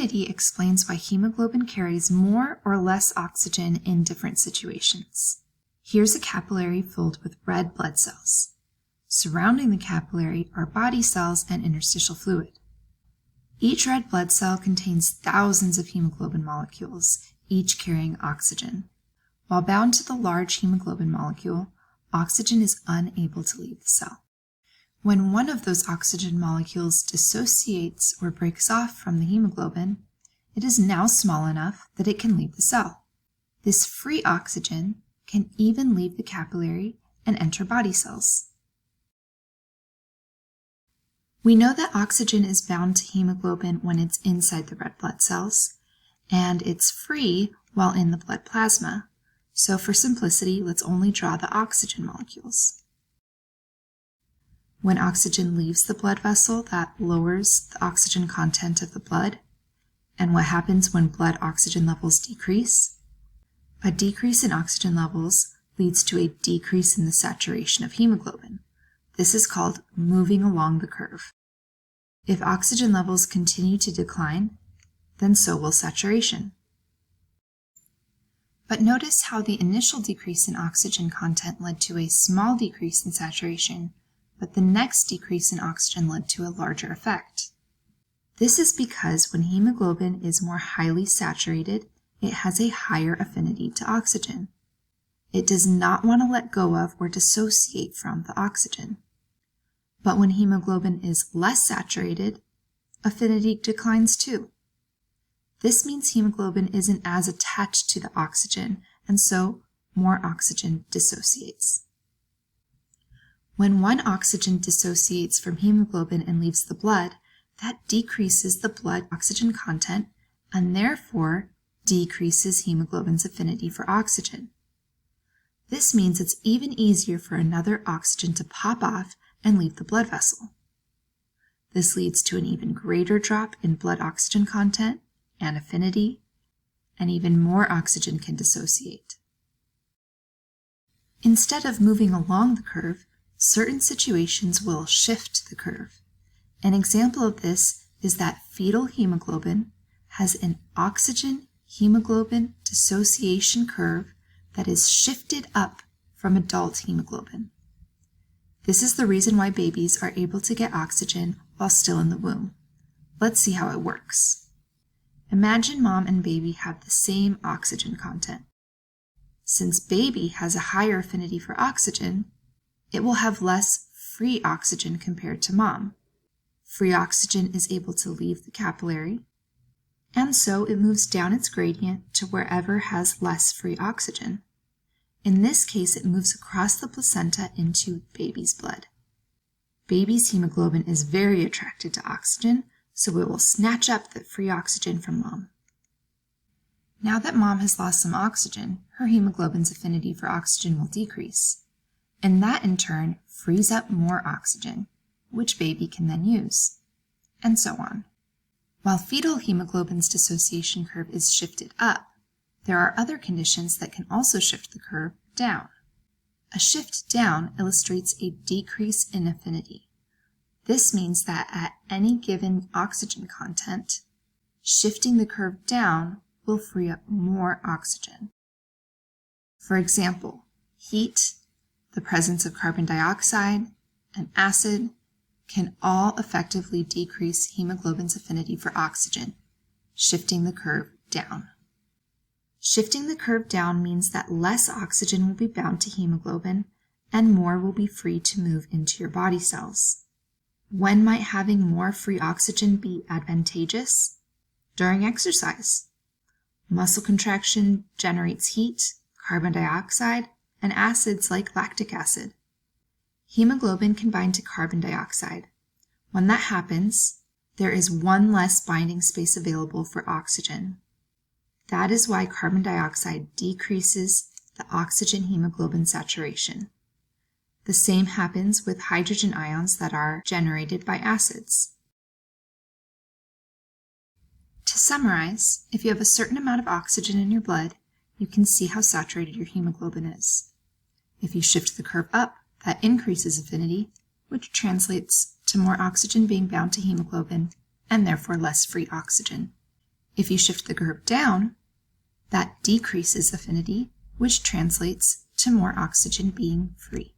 Affinity explains why hemoglobin carries more or less oxygen in different situations. Here's a capillary filled with red blood cells. Surrounding the capillary are body cells and interstitial fluid. Each red blood cell contains thousands of hemoglobin molecules, each carrying oxygen. While bound to the large hemoglobin molecule, oxygen is unable to leave the cell. When one of those oxygen molecules dissociates or breaks off from the hemoglobin, it is now small enough that it can leave the cell. This free oxygen can even leave the capillary and enter body cells. We know that oxygen is bound to hemoglobin when it's inside the red blood cells, and it's free while in the blood plasma. So for simplicity, let's only draw the oxygen molecules. When oxygen leaves the blood vessel, that lowers the oxygen content of the blood. And what happens when blood oxygen levels decrease? A decrease in oxygen levels leads to a decrease in the saturation of hemoglobin. This is called moving along the curve. If oxygen levels continue to decline, then so will saturation. But notice how the initial decrease in oxygen content led to a small decrease in saturation, but the next decrease in oxygen led to a larger effect. This is because when hemoglobin is more highly saturated, it has a higher affinity to oxygen. It does not want to let go of or dissociate from the oxygen. But when hemoglobin is less saturated, affinity declines too. This means hemoglobin isn't as attached to the oxygen, and so more oxygen dissociates. When one oxygen dissociates from hemoglobin and leaves the blood, that decreases the blood oxygen content and therefore decreases hemoglobin's affinity for oxygen. This means it's even easier for another oxygen to pop off and leave the blood vessel. This leads to an even greater drop in blood oxygen content and affinity, and even more oxygen can dissociate. Instead of moving along the curve, certain situations will shift the curve. An example of this is that fetal hemoglobin has an oxygen-hemoglobin dissociation curve that is shifted up from adult hemoglobin. This is the reason why babies are able to get oxygen while still in the womb. Let's see how it works. Imagine mom and baby have the same oxygen content. Since baby has a higher affinity for oxygen, it will have less free oxygen compared to mom. Free oxygen is able to leave the capillary, and so it moves down its gradient to wherever has less free oxygen. In this case, it moves across the placenta into baby's blood. Baby's hemoglobin is very attracted to oxygen, so it will snatch up the free oxygen from mom. Now that mom has lost some oxygen, her hemoglobin's affinity for oxygen will decrease, and that in turn frees up more oxygen, which baby can then use, and so on. While fetal hemoglobin's dissociation curve is shifted up, there are other conditions that can also shift the curve down. A shift down illustrates a decrease in affinity. This means that at any given oxygen content, shifting the curve down will free up more oxygen. For example, heat, the presence of carbon dioxide, and acid can all effectively decrease hemoglobin's affinity for oxygen, shifting the curve down. Shifting the curve down means that less oxygen will be bound to hemoglobin and more will be free to move into your body cells. When might having more free oxygen be advantageous? During exercise. Muscle contraction generates heat, carbon dioxide, and acids like lactic acid. Hemoglobin can bind to carbon dioxide. When that happens, there is one less binding space available for oxygen. That is why carbon dioxide decreases the oxygen hemoglobin saturation. The same happens with hydrogen ions that are generated by acids. To summarize, if you have a certain amount of oxygen in your blood, you can see how saturated your hemoglobin is. If you shift the curve up, that increases affinity, which translates to more oxygen being bound to hemoglobin, and therefore less free oxygen. If you shift the curve down, that decreases affinity, which translates to more oxygen being free.